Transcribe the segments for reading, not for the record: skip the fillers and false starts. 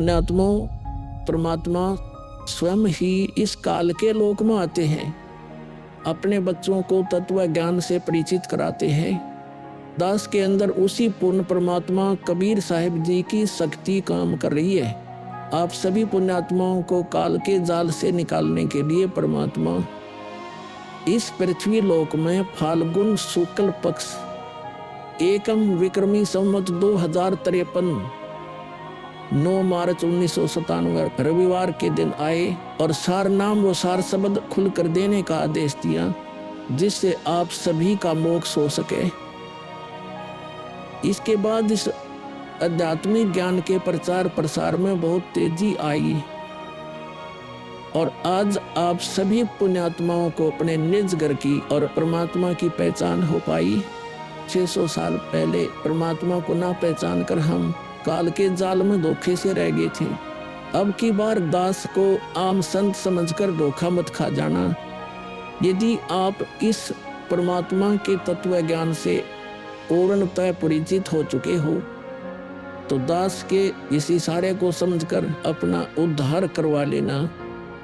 पुण्यात्माओं, परमात्मा स्वयं ही इस काल के लोक में आते हैं, अपने बच्चों को तत्व ज्ञान से परिचित कराते हैं। दास के अंदर उसी पूर्ण परमात्मा कबीर साहिब जी की शक्ति काम कर रही है। आप सभी पुण्यात्माओं को काल के जाल से निकालने के लिए परमात्मा इस पृथ्वी लोक में फाल्गुन शुक्ल पक्ष एकम विक्रमी संवत 2053 9 मार्च 1997 रविवार के दिन आए और सार नाम व सार शब्द खुलकर देने का आदेश दिया, जिससे आप सभी का मोक्ष हो सके। इसके बाद इस आध्यात्मिक ज्ञान के प्रचार प्रसार में बहुत तेजी आई और आज आप सभी पुण्यात्माओं को अपने निज घर की और परमात्मा की पहचान हो पाई। 600 साल पहले परमात्मा को ना पहचान कर हम काल के जाल में धोखे से रह गए थे। अब की बार दास को आम संत समझकर धोखा मत खा जाना। यदि आप इस परमात्मा के तत्व ज्ञान से पूर्णतः परिचित हो चुके हो तो दास के इस इशारे को समझकर अपना उद्धार करवा लेना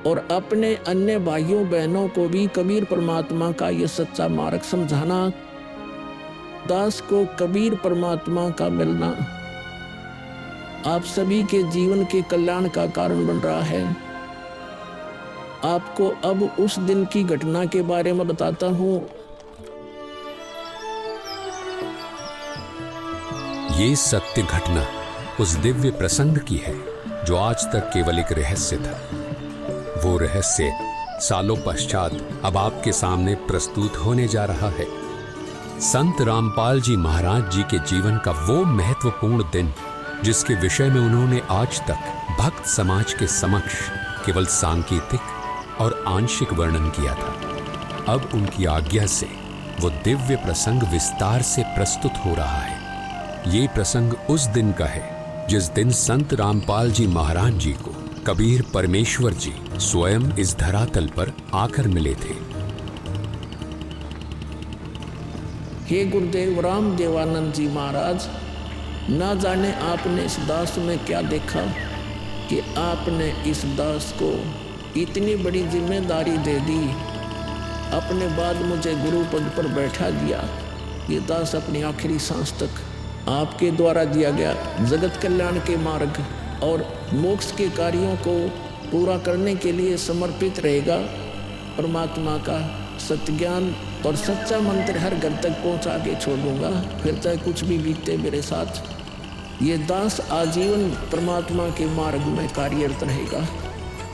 और अपने अन्य भाइयों बहनों को भी कबीर परमात्मा का यह सच्चा मार्ग समझाना। दास को कबीर परमात्मा का मिलना आप सभी के जीवन के कल्याण का कारण बन रहा है। आपको अब उस दिन की घटना के बारे में बताता हूँ। ये सत्य घटना उस दिव्य प्रसंग की है जो आज तक केवल एक रहस्य था। वो रहस्य सालों पश्चात अब आपके सामने प्रस्तुत होने जा रहा है। संत रामपाल जी महाराज जी के जीवन का वो महत्वपूर्ण दिन जिसके विषय में उन्होंने आज तक भक्त समाज के समक्ष केवल सांकेतिक और आंशिक वर्णन किया था, अब उनकी आज्ञा से वो दिव्य प्रसंग विस्तार से प्रस्तुत हो रहा है। ये प्रसंग उस दिन का है जिस दिन संत रामपाल जी महाराज जी को कबीर परमेश्वर जी स्वयं इस धरातल पर आकर मिले थे। हे गुरुदेव राम देवानंद जी महाराज, ना जाने आपने इस दास में क्या देखा कि आपने इस दास को इतनी बड़ी जिम्मेदारी दे दी। अपने बाद मुझे गुरु पद पर बैठा दिया। ये दास अपनी आखिरी सांस तक आपके द्वारा दिया गया जगत कल्याण के मार्ग और मोक्ष के कार्यों को पूरा करने के लिए समर्पित रहेगा। परमात्मा का सत्य ज्ञान और सच्चा मंत्र हर घर तक पहुंचा के छोड़ दूंगा, फिर चाहे कुछ भी बीते मेरे साथ। ये दास आजीवन परमात्मा के मार्ग में कार्यरत रहेगा।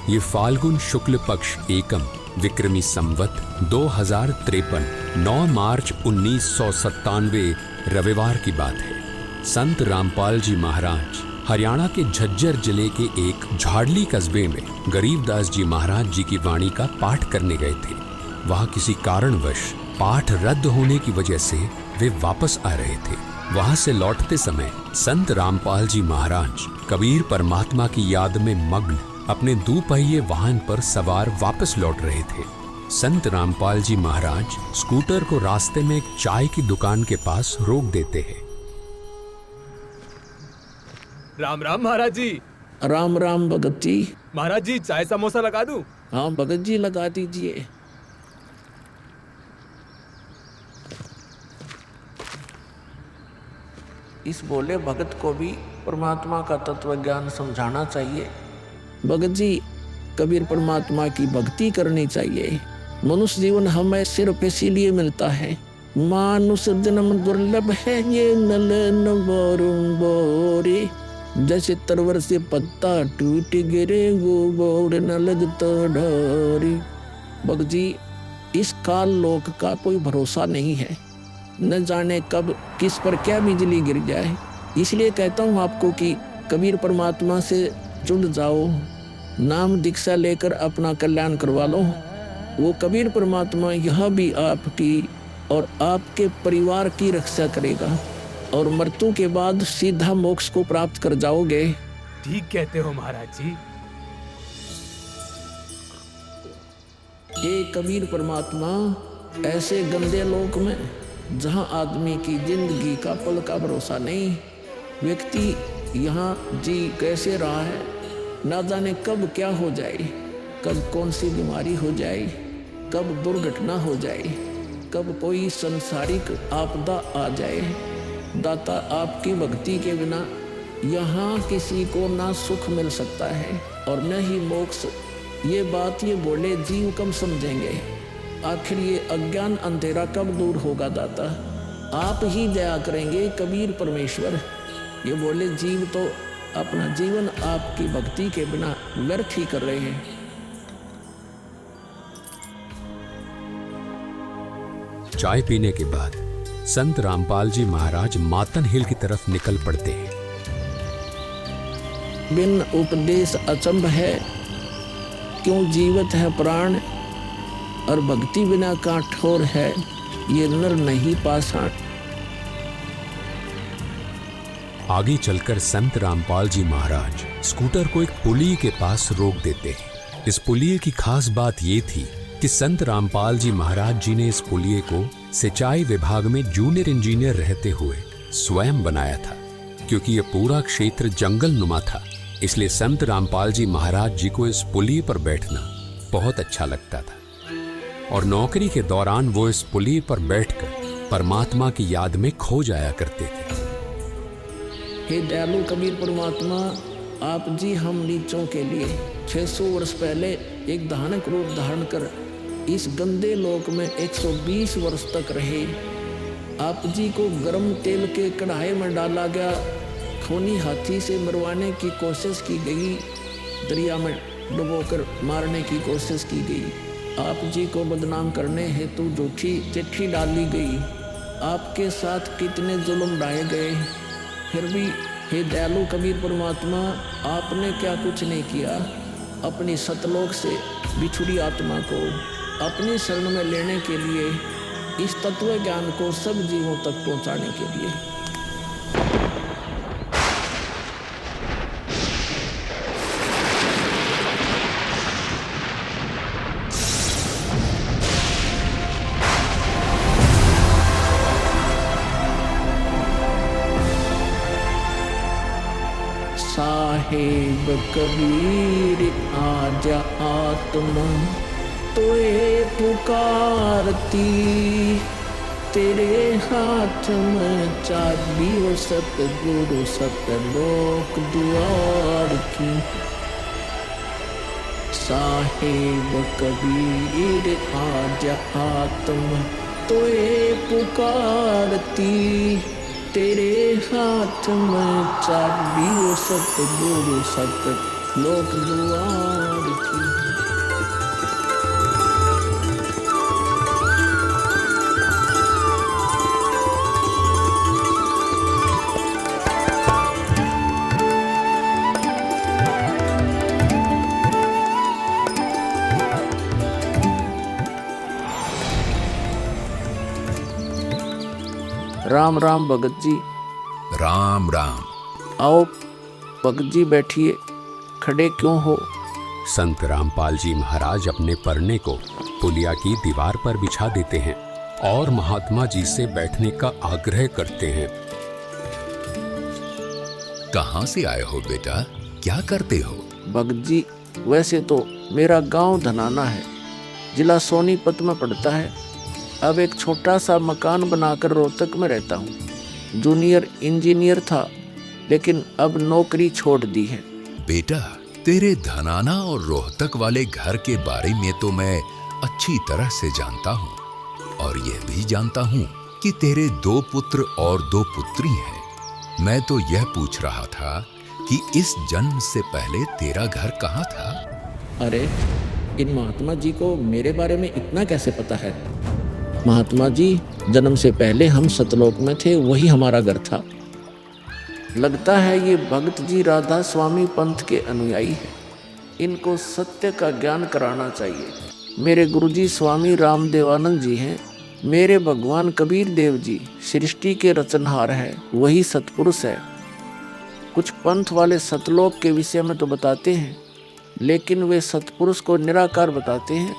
ये फाल्गुन शुक्ल पक्ष एकम विक्रमी संवत 2053 9 मार्च 1997 रविवार की बात है। संत रामपाल जी महाराज हरियाणा के झज्जर जिले के एक झाड़ली कस्बे में गरीबदास जी महाराज जी की वाणी का पाठ करने गए थे। वहां किसी कारणवश पाठ रद्द होने की वजह से वे वापस आ रहे थे। वहां से लौटते समय संत रामपाल जी महाराज कबीर परमात्मा की याद में मग्न अपने दुपहिए वाहन पर सवार वापस लौट रहे थे। संत रामपाल जी महाराज स्कूटर को रास्ते में एक चाय की दुकान के पास रोक देते हैं। राम राम महाराज जी। राम राम भगत जी। महाराज जी चाय समोसा लगा दूं? हाँ भगत जी लगा दीजिए। इस बोले भगत को भी परमात्मा का तत्व ज्ञान समझाना चाहिए। भगत जी, कबीर परमात्मा की भक्ति करनी चाहिए। मनुष्य जीवन हमें सिर्फ इसीलिए मिलता है। मानुष जन्म दुर्लभ है ये नलन बोरे, जैसे तरवर से पत्ता टूट गिरे वो बोर न लगता ढोरी। भगत जी, इस काल लोक का कोई भरोसा नहीं है, न जाने कब किस पर क्या बिजली गिर जाए। इसलिए कहता हूँ आपको कि कबीर परमात्मा से जुड़ जाओ, नाम दीक्षा लेकर अपना कल्याण करवा लो। वो कबीर परमात्मा यह भी आपकी और आपके परिवार की रक्षा करेगा और मृत्यु के बाद सीधा मोक्ष को प्राप्त कर जाओगे। ठीक कहते हो महाराज जी। ये कबीर परमात्मा ऐसे गंदे लोक में जहाँ आदमी की जिंदगी का पल का भरोसा नहीं, व्यक्ति यहाँ जी कैसे रहा है ना जाने कब क्या हो जाए, कब कौन सी बीमारी हो जाए, कब दुर्घटना हो जाए, कब कोई संसारिक आपदा आ जाए। दाता, आपकी भक्ति के बिना यहाँ किसी को ना सुख मिल सकता है और न ही मोक्ष। ये बात ये बोले जीव कब समझेंगे? आखिर ये अज्ञान अंधेरा कब दूर होगा दाता? आप ही दया करेंगे कबीर परमेश्वर। ये बोले जीव तो अपना जीवन आपकी भक्ति के बिना व्यर्थ ही कर रहे हैं। चाय पीने के बाद संत रामपाल जी महाराज मातन हिल की तरफ निकल पड़ते हैं। बिन उपदेश अचंभ है, क्यों जीवत है प्राण, और भक्ति बिना काठोर है, ये नर नहीं पाषाण। आगे चलकर संत रामपाल जी महाराज स्कूटर को एक पुलिये के पास रोक देते हैं। इस पुलिये की खास बात ये थी कि संत रामपाल जी महाराज जी ने इस पुलिये को सिंचाई विभाग में जूनियर इंजीनियर रहते हुए स्वयं बनाया था। क्योंकि ये पूरा क्षेत्र जंगल नुमा था, इसलिए संत रामपाल जी महाराज जी को इस पुलिये पर बैठना बहुत अच्छा लगता था और नौकरी के दौरान वो इस पुलिये पर बैठकर परमात्मा की याद में खो जाया करते थे। हे दयालु कबीर परमात्मा, आप जी हम नीचों के लिए 600 वर्ष पहले एक धानक रूप धारण कर इस गंदे लोक में 120 वर्ष तक रहे। आप जी को गर्म तेल के कढ़ाई में डाला गया, खूनी हाथी से मरवाने की कोशिश की गई, दरिया में डुबोकर मारने की कोशिश की गई। आप जी को बदनाम करने हेतु झूठी चिट्ठी डाली गई। आपके साथ कितने जुल्म ढाए गए, फिर भी हे दयालु कबीर परमात्मा, आपने क्या कुछ नहीं किया अपनी सतलोक से बिछुड़ी आत्मा को अपनी शरण में लेने के लिए, इस तत्व ज्ञान को सब जीवों तक पहुंचाने के लिए। साहेब कबीर आजा आत्मा तोए पुकारती, तेरे हाथ में चाबी हो सतगुरु सतलोक द्वार की। साहेब कबीर आजा आत्मा तोए पुकारती, तेरे हाथ में चाबी हो सतगुरु सतलोक द्वार की। राम राम भगत जी। राम राम। आओ भगत जी बैठिए, खड़े क्यों हो? संत रामपाल जी महाराज अपने परने को पुलिया की दीवार पर बिछा देते हैं और महात्मा जी से बैठने का आग्रह करते हैं। कहाँ से आए हो बेटा, क्या करते हो? भगत जी, वैसे तो मेरा गांव धनाना है, जिला सोनीपत में पड़ता है। अब एक छोटा सा मकान बनाकर रोहतक में रहता हूँ। जूनियर इंजीनियर था, लेकिन अब नौकरी छोड़ दी है। बेटा, तेरे धनाना और रोहतक वाले घर के बारे में तो मैं अच्छी तरह से जानता हूँ और यह भी जानता हूँ कि तेरे 2 पुत्र और 2 पुत्री हैं। मैं तो यह पूछ रहा था कि इस जन्म से पहले तेरा घर कहाँ था? अरे, इन महात्मा जी को मेरे बारे में इतना कैसे पता है? महात्मा जी, जन्म से पहले हम सतलोक में थे, वही हमारा घर था। लगता है ये भगत जी राधा स्वामी पंथ के अनुयायी हैं। इनको सत्य का ज्ञान कराना चाहिए। मेरे गुरुजी स्वामी रामदेवानंद जी हैं। मेरे भगवान कबीर देव जी सृष्टि के रचनहार हैं, वही सतपुरुष है। कुछ पंथ वाले सतलोक के विषय में तो बताते हैं, लेकिन वे सतपुरुष को निराकार बताते हैं,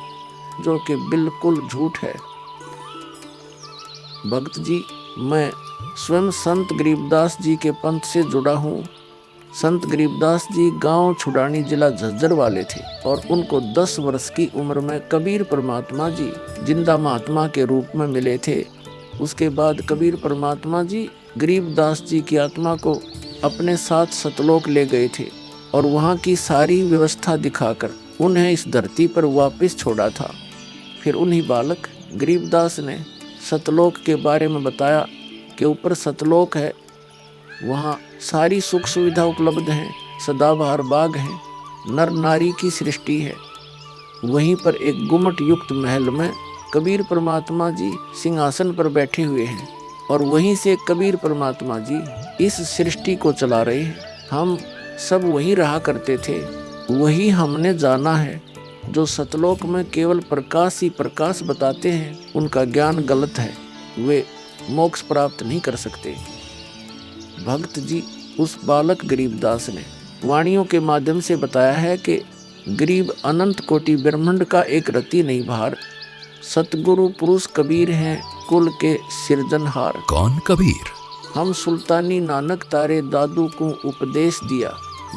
जो कि बिल्कुल झूठ है। भक्त जी, मैं स्वयं संत गरीबदास जी के पंथ से जुड़ा हूँ। संत गरीबदास जी गांव छुड़ानी जिला झज्जर वाले थे और उनको 10 वर्ष की उम्र में कबीर परमात्मा जी जिंदा महात्मा के रूप में मिले थे। उसके बाद कबीर परमात्मा जी गरीबदास जी की आत्मा को अपने साथ सतलोक ले गए थे और वहाँ की सारी व्यवस्था दिखाकर उन्हें इस धरती पर वापस छोड़ा था। फिर उन्हीं बालक गरीबदास ने सतलोक के बारे में बताया कि ऊपर सतलोक है, वहाँ सारी सुख सुविधा उपलब्ध हैं, सदाबहार बाग हैं, नर नारी की सृष्टि है। वहीं पर एक गुम्मट युक्त महल में कबीर परमात्मा जी सिंहासन पर बैठे हुए हैं और वहीं से कबीर परमात्मा जी इस सृष्टि को चला रहे हैं। हम सब वहीं रहा करते थे, वही हमने जाना है। जो सतलोक में केवल प्रकाश ही प्रकाश बताते हैं उनका ज्ञान गलत है, वे मोक्ष प्राप्त नहीं कर सकते। भक्त जी उस बालक गरीबदास ने वाणियों के माध्यम से बताया है कि गरीब अनंत कोटि ब्रह्मांड का एक रति नहीं भार, सतगुरु पुरुष कबीर हैं कुल के सिरजनहार। कौन कबीर? हम सुल्तानी नानक तारे दादू को उपदेश दिया,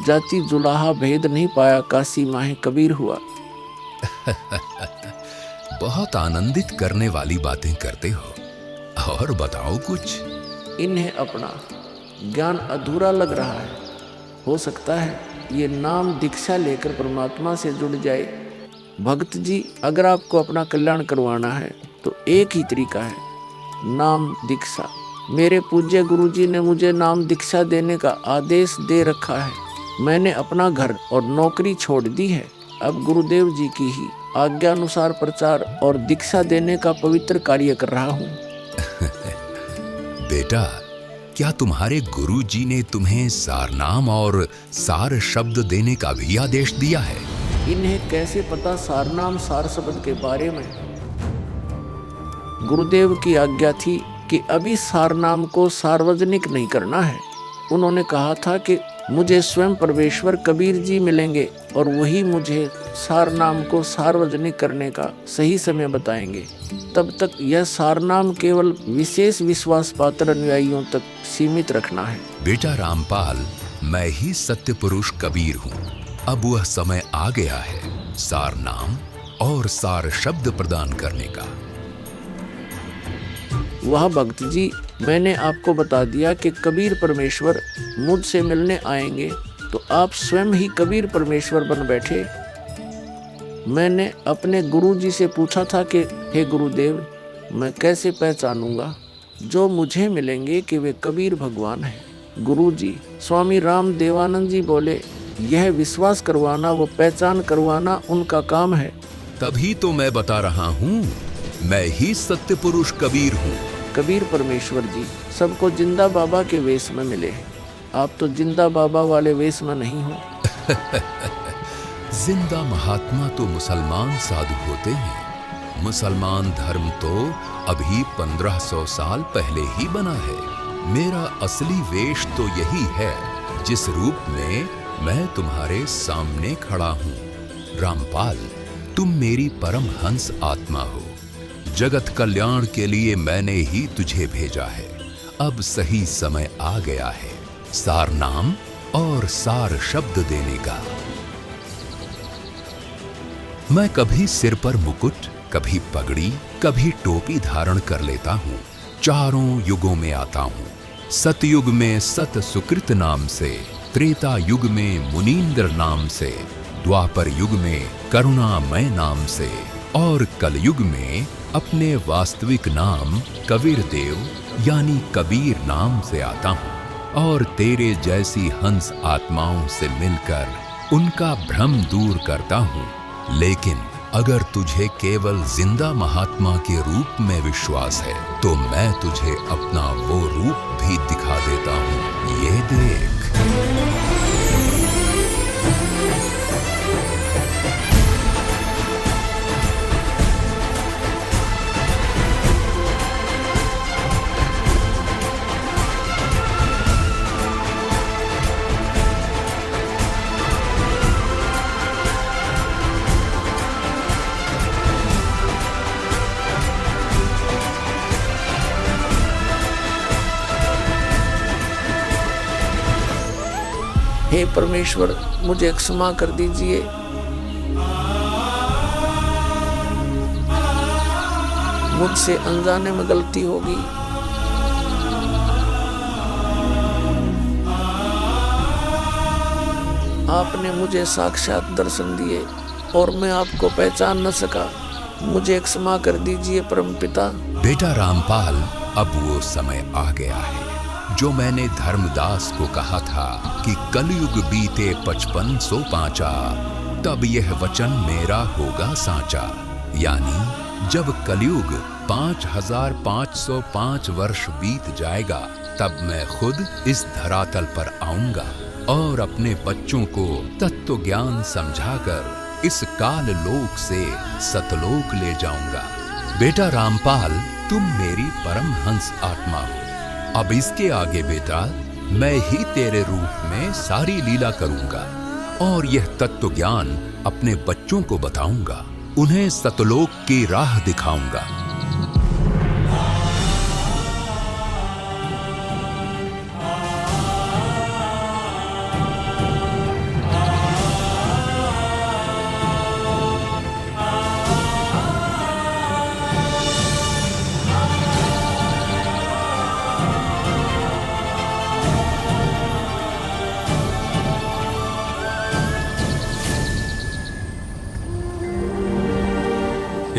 जाति जुलाहा भेद नहीं पाया, काशी माहे कबीर हुआ। बहुत आनंदित करने वाली बातें करते हो, और बताओ कुछ। इन्हें अपना ज्ञान अधूरा लग रहा है, हो सकता है ये नाम दीक्षा लेकर परमात्मा से जुड़ जाए। भक्त जी, अगर आपको अपना कल्याण करवाना है तो एक ही तरीका है, नाम दीक्षा। मेरे पूज्य गुरुजी ने मुझे नाम दीक्षा देने का आदेश दे रखा है। मैंने अपना घर और नौकरी छोड़ दी है। अब गुरुदेव जी की ही आज्ञानुसार प्रचार और दीक्षा देने का पवित्र कार्य कर रहा हूँ। बेटा, क्या तुम्हारे गुरु जी ने तुम्हें सारनाम और सार शब्द देने का भी आदेश दिया है? इन्हें कैसे पता सारनाम सार शब्द के बारे में? गुरुदेव की आज्ञा थी कि अभी सारनाम को सार्वजनिक नहीं करना है। उन्होंने कहा था कि मुझे स्वयं परमेश्वर कबीर जी मिलेंगे और वही मुझे सारनाम को सार्वजनिक करने का सही समय बताएंगे। तब तक यह सारनाम केवल विशेष विश्वास पात्र अनुयायियों तक सीमित रखना है। बेटा रामपाल, मैं ही सत्य पुरुष कबीर हूँ। अब वह समय आ गया है सारनाम और सार शब्द प्रदान करने का। वह भक्त जी, मैंने आपको बता दिया कि कबीर परमेश्वर मुझसे मिलने आएंगे, तो आप स्वयं ही कबीर परमेश्वर बन बैठे। मैंने अपने गुरु जी से पूछा था कि हे गुरुदेव, मैं कैसे पहचानूंगा जो मुझे मिलेंगे कि वे कबीर भगवान हैं? गुरु जी स्वामी राम देवानंद जी बोले, यह विश्वास करवाना व पहचान करवाना उनका काम है। तभी तो मैं बता रहा हूँ, मैं ही सत्य पुरुष कबीर हूँ। कबीर परमेश्वर जी सबको जिंदा बाबा के वेश में मिले हैं, आप तो जिंदा बाबा वाले वेश में नहीं हो। जिंदा महात्मा तो मुसलमान साधु होते हैं। मुसलमान धर्म तो अभी 1500 साल पहले ही बना है। मेरा असली वेश तो यही है जिस रूप में मैं तुम्हारे सामने खड़ा हूँ। रामपाल, तुम मेरी परम हंस आत्मा हो। जगत कल्याण के लिए मैंने ही तुझे भेजा है। अब सही समय आ गया है सार नाम और सार शब्द देने का। मैं कभी सिर पर मुकुट, कभी पगड़ी, कभी टोपी धारण कर लेता हूँ। चारों युगों में आता हूँ। सतयुग में सत सुकृत नाम से, त्रेता युग में मुनींद्र नाम से, द्वापर युग में करुणामय नाम से और कलयुग में अपने वास्तविक नाम कबीर देव यानी कबीर नाम से आता हूँ और तेरे जैसी हंस आत्माओं से मिलकर उनका भ्रम दूर करता हूँ। लेकिन अगर तुझे केवल जिंदा महात्मा के रूप में विश्वास है तो मैं तुझे अपना वो रूप भी दिखा देता हूँ। ये देख। हे परमेश्वर, मुझे क्षमा कर दीजिए। मुझसे अनजाने में गलती होगी। आपने मुझे साक्षात दर्शन दिए और मैं आपको पहचान न सका। मुझे क्षमा कर दीजिए परमपिता। बेटा रामपाल, अब वो समय आ गया है जो मैंने धर्मदास को कहा था कि कलयुग बीते 5500 पांचा, तब यह वचन मेरा होगा साचा। यानी जब कलयुग 5505 वर्ष बीत जाएगा, तब मैं खुद इस धरातल पर आऊंगा और अपने बच्चों को तत्व ज्ञान समझाकर इस काल लोक से सतलोक ले जाऊंगा। बेटा रामपाल, तुम मेरी परमहंस आत्मा हो। अब इसके आगे बेटा, मैं ही तेरे रूप में सारी लीला करूंगा और यह तत्व ज्ञान अपने बच्चों को बताऊंगा, उन्हें सतलोक की राह दिखाऊंगा।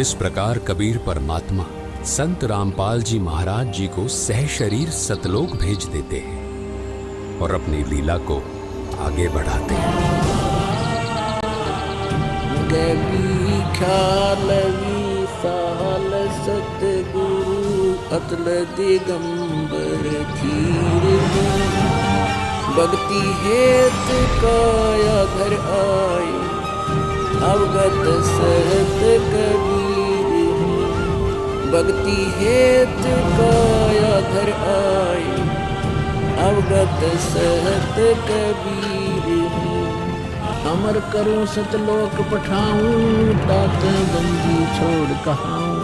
इस प्रकार कबीर परमात्मा संत रामपाल जी महाराज जी को सह शरीर सतलोक भेज देते हैं और अपनी लीला को आगे बढ़ाते हैं। गवी ख्यालवी साल सतगुरु अतल दिगंबर धीर भक्ति हेत काया घर आए अवगत सहत कबीर। भक्ति हेत काया घर आए अवगत सहत कबीर। अमर करूं सतलोक पठाऊं तात बंदी छोड़ कहाऊं।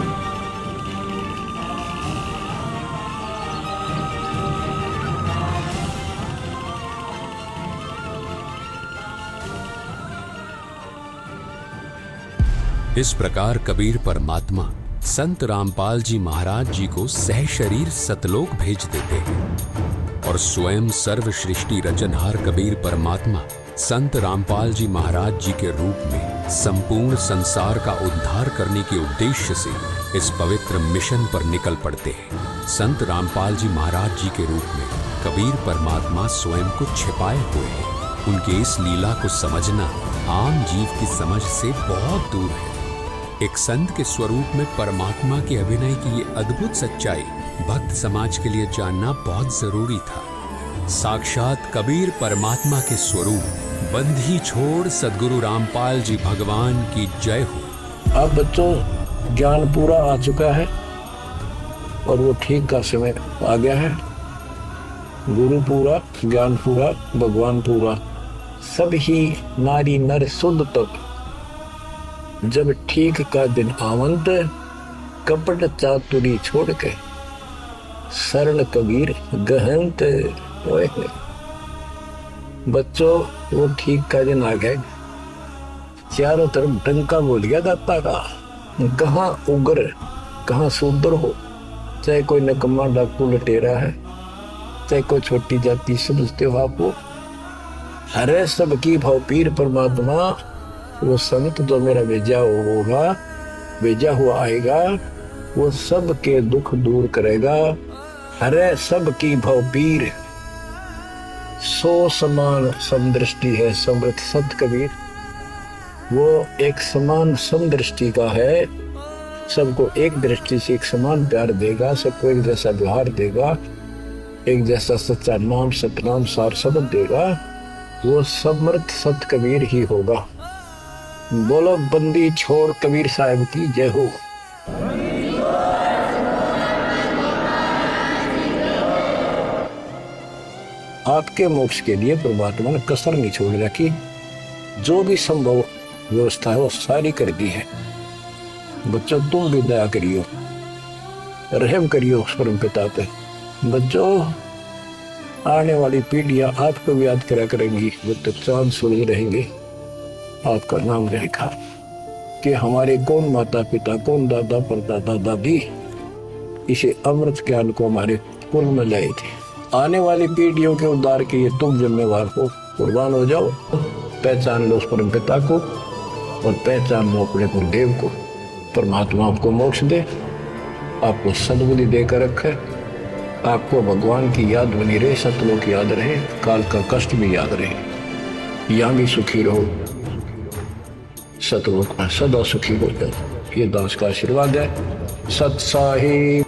इस प्रकार कबीर परमात्मा संत रामपाल जी महाराज जी को सह शरीर सतलोक भेज देते हैं और स्वयं सर्व सृष्टि रचनहार कबीर परमात्मा संत रामपाल जी महाराज जी के रूप में संपूर्ण संसार का उद्धार करने के उद्देश्य से इस पवित्र मिशन पर निकल पड़ते हैं। संत रामपाल जी महाराज जी के रूप में कबीर परमात्मा स्वयं को छिपाए हुए हैं। उनके इस लीला को समझना आम जीव की समझ से बहुत दूर है। एक संत के स्वरूप में परमात्मा के अभिनय की ये अद्भुत सच्चाई भक्त समाज के लिए जानना बहुत जरूरी था। साक्षात कबीर परमात्मा के स्वरूप बंधी छोड़ सद्गुरु रामपाल जी भगवान की जय हो। अब बच्चों, ज्ञान पूरा आ चुका है और वो ठीक का समय आ गया है। गुरु पूरा, ज्ञान पूरा, भगवान पूरा, सब ही नारी नर शुद्ध तक जब ठीक का दिन आवंत कपट चातुरी छोड़ के सरल कबीर गहंत। बच्चों, वो ठीक का दिन आ गए। चारों तरफ डंका बोल गया दाता का। कहाँ उग्र, कहाँ शूद्र हो, चाहे कोई नकम्मा डाकू लटेरा है, चाहे कोई छोटी जाति समझते हो आपको, अरे सबकी भाव पीर परमात्मा वो संत जो मेरा भेजा होगा, भेजा हुआ आएगा, वो सबके दुख दूर करेगा। अरे सबकी भाव पीर सो समान समदृष्टि है समृत सत कबीर। वो एक समान समदृष्टि का है, सबको एक दृष्टि से एक समान प्यार देगा, सबको एक जैसा व्यवहार देगा, एक जैसा सच्चा नाम सतनाम सार शब्द देगा। वो समर्थ सत कबीर ही होगा। बोलो बंदी छोड़ कबीर साहब की जय हो। आपके मोक्ष के लिए परमात्मा ने कसर नहीं छोड़ रखी। जो भी संभव व्यवस्था है वो सारी कर दी है। बच्चों, तुम भी दया करियो, रहम करियो उस परम पिता पे। बच्चों, आने वाली पीढ़ियां आपको भी याद करा करेंगी, वो तो चांद सूरज रहेंगे, आपका नाम रहेगा कि हमारे कौन माता पिता, कौन दादा परदादा दादी इसे अमृत ज्ञान को हमारे कुल में लाए थे। आने वाली पीढ़ियों के उद्धार के लिए तुम जिम्मेवार हो, कुर्बान हो जाओ। पहचान लो उस परम पिता को और पहचान लो अपने गुरुदेव को। परमात्मा आपको मोक्ष दे, आपको सद्बुद्धि देकर रखे, आपको भगवान की याद बनी रहे, सतलों की याद रहे, काल का कष्ट भी याद रहे, यहाँ भी सुखी रहो, सतलोक में सदा सुखी हो जाए। ये दास का आशीर्वाद है। सत साहिब।